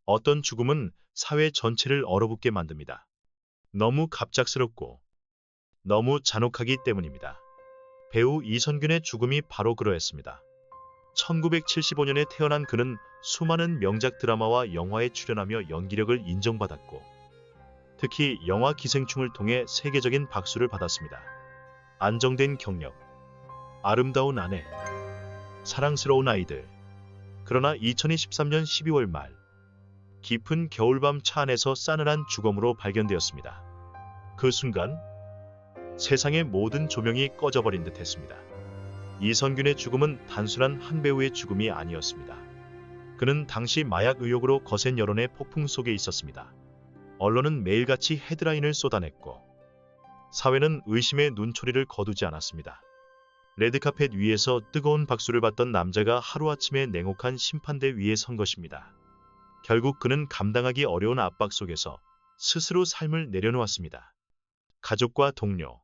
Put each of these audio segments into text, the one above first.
어떤 죽음은 사회 전체를 얼어붙게 만듭니다. 너무 갑작스럽고 너무 잔혹하기 때문입니다. 배우 이선균의 죽음이 바로 그러했습니다. 1975년에 태어난 그는 수많은 명작 드라마와 영화에 출연하며 연기력을 인정받았고, 특히 영화 기생충을 통해 세계적인 박수를 받았습니다. 안정된 경력, 아름다운 아내, 사랑스러운 아이들. 그러나 2023년 12월 말, 깊은 겨울밤 차 안에서 싸늘한 죽음으로 발견되었습니다. 그 순간 세상의 모든 조명이 꺼져버린 듯 했습니다. 이선균의 죽음은 단순한 한 배우의 죽음이 아니었습니다. 그는 당시 마약 의혹으로 거센 여론의 폭풍 속에 있었습니다. 언론은 매일같이 헤드라인을 쏟아냈고, 사회는 의심의 눈초리를 거두지 않았습니다. 레드카펫 위에서 뜨거운 박수를 받던 남자가 하루아침에 냉혹한 심판대 위에 선 것입니다. 결국 그는 감당하기 어려운 압박 속에서 스스로 삶을 내려놓았습니다. 가족과 동료,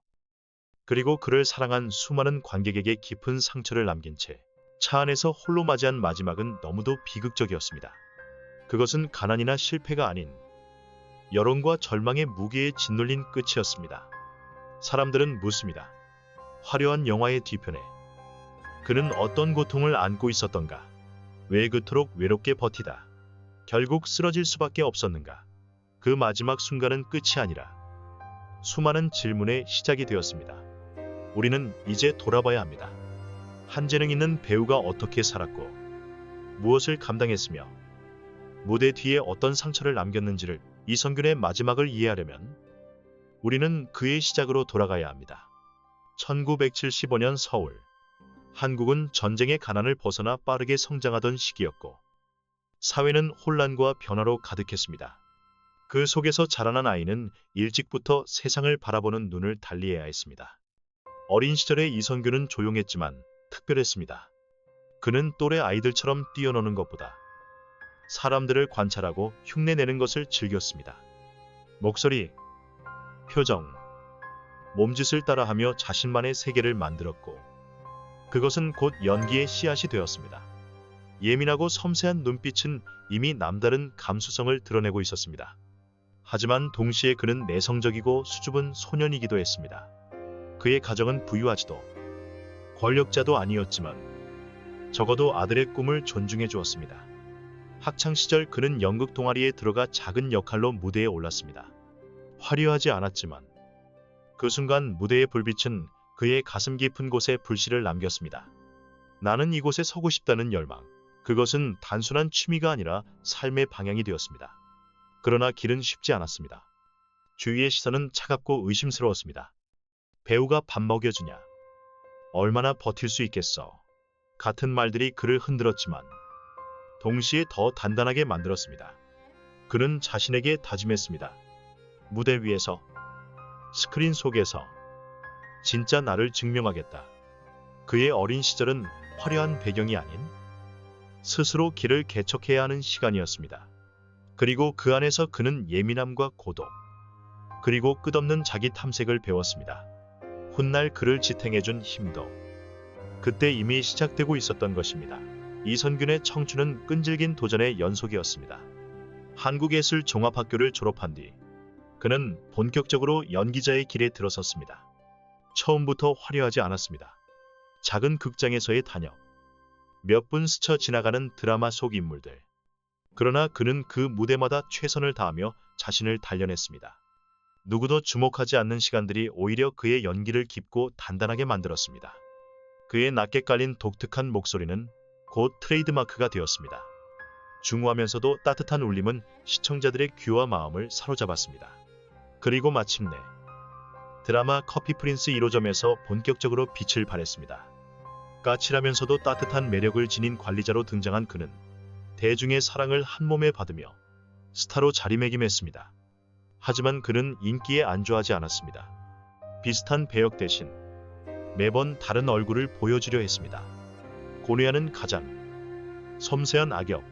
그리고 그를 사랑한 수많은 관객에게 깊은 상처를 남긴 채 차 안에서 홀로 맞이한 마지막은 너무도 비극적이었습니다. 그것은 가난이나 실패가 아닌 여론과 절망의 무게에 짓눌린 끝이었습니다. 사람들은 묻습니다. 화려한 영화의 뒤편에 그는 어떤 고통을 안고 있었던가? 왜 그토록 외롭게 버티다 결국 쓰러질 수밖에 없었는가? 그 마지막 순간은 끝이 아니라 수많은 질문의 시작이 되었습니다. 우리는 이제 돌아봐야 합니다. 한 재능 있는 배우가 어떻게 살았고, 무엇을 감당했으며, 무대 뒤에 어떤 상처를 남겼는지를, 이선균의 마지막을 이해하려면 우리는 그의 시작으로 돌아가야 합니다. 1975년 서울. 한국은 전쟁의 가난을 벗어나 빠르게 성장하던 시기였고, 사회는 혼란과 변화로 가득했습니다. 그 속에서 자라난 아이는 일찍부터 세상을 바라보는 눈을 달리해야 했습니다. 어린 시절의 이선균은 조용했지만 특별했습니다. 그는 또래 아이들처럼 뛰어노는 것보다 사람들을 관찰하고 흉내내는 것을 즐겼습니다. 목소리, 표정, 몸짓을 따라하며 자신만의 세계를 만들었고, 그것은 곧 연기의 씨앗이 되었습니다. 예민하고 섬세한 눈빛은 이미 남다른 감수성을 드러내고 있었습니다. 하지만 동시에 그는 내성적이고 수줍은 소년이기도 했습니다. 그의 가정은 부유하지도 권력자도 아니었지만 적어도 아들의 꿈을 존중해 주었습니다. 학창시절 그는 연극 동아리에 들어가 작은 역할로 무대에 올랐습니다. 화려하지 않았지만 그 순간 무대의 불빛은 그의 가슴 깊은 곳에 불씨를 남겼습니다. 나는 이곳에 서고 싶다는 열망. 그것은 단순한 취미가 아니라 삶의 방향이 되었습니다. 그러나 길은 쉽지 않았습니다. 주위의 시선은 차갑고 의심스러웠습니다. 배우가 밥 먹여주냐? 얼마나 버틸 수 있겠어? 같은 말들이 그를 흔들었지만 동시에 더 단단하게 만들었습니다. 그는 자신에게 다짐했습니다. 무대 위에서, 스크린 속에서 진짜 나를 증명하겠다. 그의 어린 시절은 화려한 배경이 아닌 스스로 길을 개척해야 하는 시간이었습니다. 그리고 그 안에서 그는 예민함과 고독, 그리고 끝없는 자기 탐색을 배웠습니다. 훗날 그를 지탱해준 힘도 그때 이미 시작되고 있었던 것입니다. 이선균의 청춘은 끈질긴 도전의 연속이었습니다. 한국예술종합학교를 졸업한 뒤 그는 본격적으로 연기자의 길에 들어섰습니다. 처음부터 화려하지 않았습니다. 작은 극장에서의 단역, 몇 분 스쳐 지나가는 드라마 속 인물들. 그러나 그는 그 무대마다 최선을 다하며 자신을 단련했습니다. 누구도 주목하지 않는 시간들이 오히려 그의 연기를 깊고 단단하게 만들었습니다. 그의 낮게 깔린 독특한 목소리는 곧 트레이드마크가 되었습니다. 중후하면서도 따뜻한 울림은 시청자들의 귀와 마음을 사로잡았습니다. 그리고 마침내 드라마 커피 프린스 1호점에서 본격적으로 빛을 발했습니다. 까칠하면서도 따뜻한 매력을 지닌 관리자로 등장한 그는 대중의 사랑을 한몸에 받으며 스타로 자리매김했습니다. 하지만 그는 인기에 안주하지 않았습니다. 비슷한 배역 대신 매번 다른 얼굴을 보여주려 했습니다. 고뇌하는 가장, 섬세한 악역,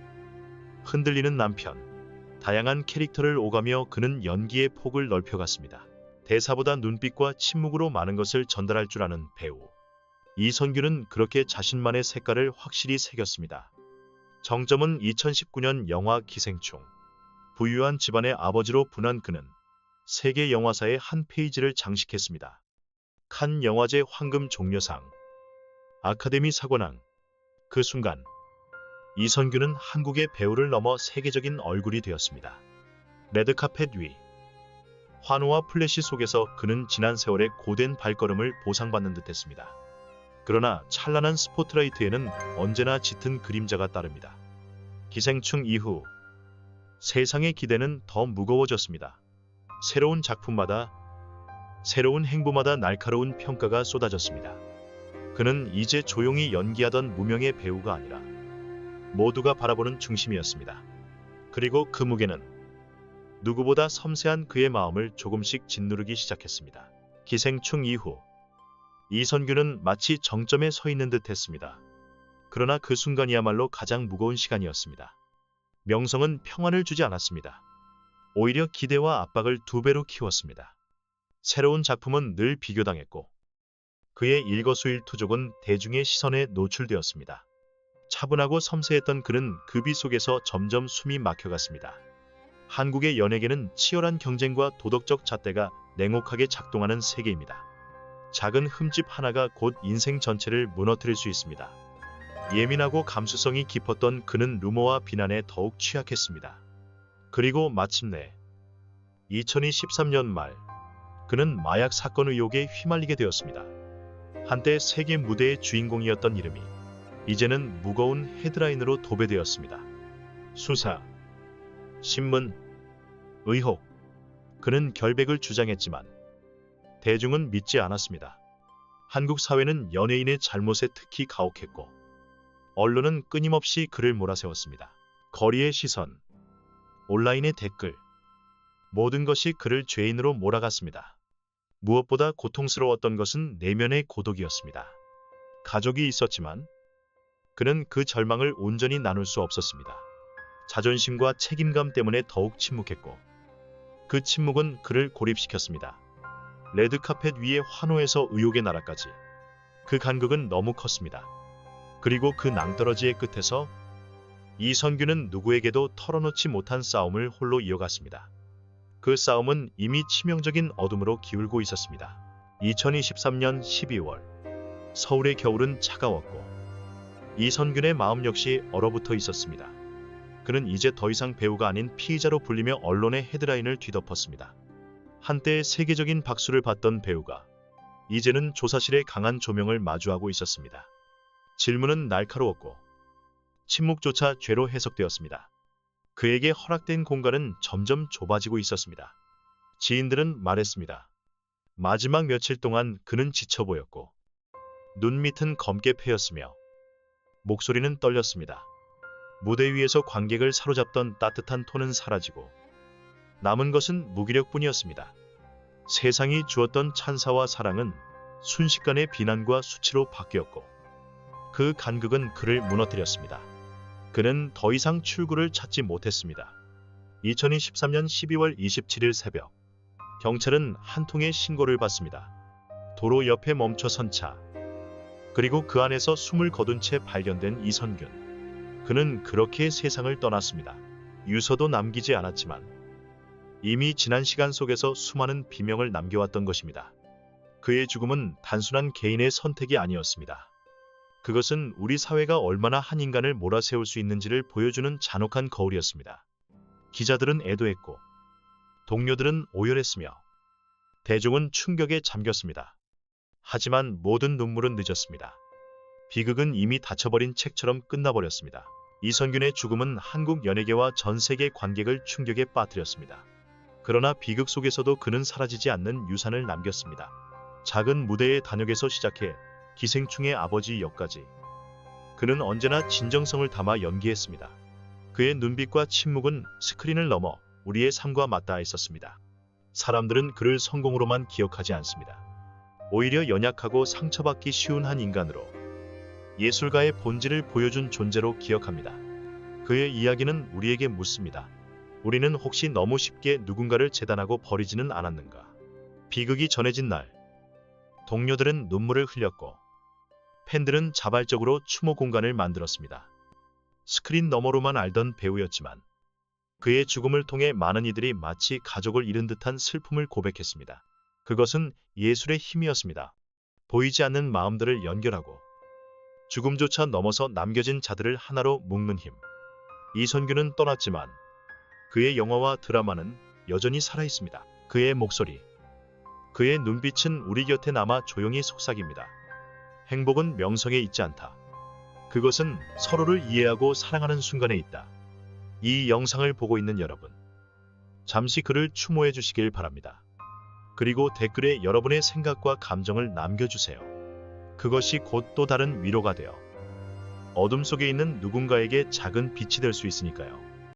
흔들리는 남편, 다양한 캐릭터를 오가며 그는 연기의 폭을 넓혀갔습니다. 대사보다 눈빛과 침묵으로 많은 것을 전달할 줄 아는 배우. 이선균은 그렇게 자신만의 색깔을 확실히 새겼습니다. 정점은 2019년 영화 기생충. 부유한 집안의 아버지로 분한 그는 세계 영화사의 한 페이지를 장식했습니다. 칸 영화제 황금 종려상, 아카데미 사관왕. 그 순간 이선균은 한국의 배우를 넘어 세계적인 얼굴이 되었습니다. 레드카펫 위, 환호와 플래시 속에서 그는 지난 세월의 고된 발걸음을 보상받는 듯했습니다. 그러나 찬란한 스포트라이트에는 언제나 짙은 그림자가 따릅니다. 기생충 이후 세상의 기대는 더 무거워졌습니다. 새로운 작품마다, 새로운 행보마다 날카로운 평가가 쏟아졌습니다. 그는 이제 조용히 연기하던 무명의 배우가 아니라 모두가 바라보는 중심이었습니다. 그리고 그 무게는 누구보다 섬세한 그의 마음을 조금씩 짓누르기 시작했습니다. 기생충 이후 이선균은 마치 정점에 서 있는 듯 했습니다. 그러나 그 순간이야말로 가장 무거운 시간이었습니다. 명성은 평안을 주지 않았습니다. 오히려 기대와 압박을 두 배로 키웠습니다. 새로운 작품은 늘 비교당했고 그의 일거수일투족은 대중의 시선에 노출되었습니다. 차분하고 섬세했던 그는 그 비 속에서 점점 숨이 막혀갔습니다. 한국의 연예계는 치열한 경쟁과 도덕적 잣대가 냉혹하게 작동하는 세계입니다. 작은 흠집 하나가 곧 인생 전체를 무너뜨릴 수 있습니다. 예민하고 감수성이 깊었던 그는 루머와 비난에 더욱 취약했습니다. 그리고 마침내 2023년 말 그는 마약 사건 의혹에 휘말리게 되었습니다. 한때 세계 무대의 주인공이었던 이름이 이제는 무거운 헤드라인으로 도배되었습니다. 수사, 신문, 의혹. 그는 결백을 주장했지만 대중은 믿지 않았습니다. 한국 사회는 연예인의 잘못에 특히 가혹했고 언론은 끊임없이 그를 몰아세웠습니다. 거리의 시선, 온라인의 댓글, 모든 것이 그를 죄인으로 몰아갔습니다. 무엇보다 고통스러웠던 것은 내면의 고독이었습니다. 가족이 있었지만 그는 그 절망을 온전히 나눌 수 없었습니다. 자존심과 책임감 때문에 더욱 침묵했고 그 침묵은 그를 고립시켰습니다. 레드카펫 위의 환호에서 의혹의 나라까지 그 간극은 너무 컸습니다. 그리고 그 낭떠러지의 끝에서 이선균은 누구에게도 털어놓지 못한 싸움을 홀로 이어갔습니다. 그 싸움은 이미 치명적인 어둠으로 기울고 있었습니다. 2023년 12월 서울의 겨울은 차가웠고 이선균의 마음 역시 얼어붙어 있었습니다. 그는 이제 더 이상 배우가 아닌 피의자로 불리며 언론의 헤드라인을 뒤덮었습니다. 한때 세계적인 박수를 받던 배우가 이제는 조사실의 강한 조명을 마주하고 있었습니다. 질문은 날카로웠고 침묵조차 죄로 해석되었습니다. 그에게 허락된 공간은 점점 좁아지고 있었습니다. 지인들은 말했습니다. 마지막 며칠 동안 그는 지쳐 보였고 눈밑은 검게 패였으며 목소리는 떨렸습니다. 무대 위에서 관객을 사로잡던 따뜻한 톤은 사라지고 남은 것은 무기력뿐이었습니다. 세상이 주었던 찬사와 사랑은 순식간에 비난과 수치로 바뀌었고 그 간극은 그를 무너뜨렸습니다. 그는 더 이상 출구를 찾지 못했습니다. 2023년 12월 27일 새벽 경찰은 한 통의 신고를 받습니다. 도로 옆에 멈춰선 차. 그리고 그 안에서 숨을 거둔 채 발견된 이선균. 그는 그렇게 세상을 떠났습니다. 유서도 남기지 않았지만 이미 지난 시간 속에서 수많은 비명을 남겨왔던 것입니다. 그의 죽음은 단순한 개인의 선택이 아니었습니다. 그것은 우리 사회가 얼마나 한 인간을 몰아세울 수 있는지를 보여주는 잔혹한 거울이었습니다. 기자들은 애도했고 동료들은 오열했으며 대중은 충격에 잠겼습니다. 하지만 모든 눈물은 늦었습니다. 비극은 이미 닫혀버린 책처럼 끝나버렸습니다. 이선균의 죽음은 한국 연예계와 전 세계 관객을 충격에 빠뜨렸습니다. 그러나 비극 속에서도 그는 사라지지 않는 유산을 남겼습니다. 작은 무대의 단역에서 시작해 기생충의 아버지 역까지 그는 언제나 진정성을 담아 연기했습니다. 그의 눈빛과 침묵은 스크린을 넘어 우리의 삶과 맞닿아 있었습니다. 사람들은 그를 성공으로만 기억하지 않습니다. 오히려 연약하고 상처받기 쉬운 한 인간으로 예술가의 본질을 보여준 존재로 기억합니다. 그의 이야기는 우리에게 묻습니다. 우리는 혹시 너무 쉽게 누군가를 재단하고 버리지는 않았는가? 비극이 전해진 날, 동료들은 눈물을 흘렸고 팬들은 자발적으로 추모 공간을 만들었습니다. 스크린 너머로만 알던 배우였지만 그의 죽음을 통해 많은 이들이 마치 가족을 잃은 듯한 슬픔을 고백했습니다. 그것은 예술의 힘이었습니다. 보이지 않는 마음들을 연결하고 죽음조차 넘어서 남겨진 자들을 하나로 묶는 힘. 이선균은 떠났지만 그의 영화와 드라마는 여전히 살아있습니다. 그의 목소리, 그의 눈빛은 우리 곁에 남아 조용히 속삭입니다. 행복은 명성에 있지 않다. 그것은 서로를 이해하고 사랑하는 순간에 있다. 이 영상을 보고 있는 여러분, 잠시 그를 추모해 주시길 바랍니다. 그리고 댓글에 여러분의 생각과 감정을 남겨주세요. 그것이 곧 또 다른 위로가 되어 어둠 속에 있는 누군가에게 작은 빛이 될 수 있으니까요.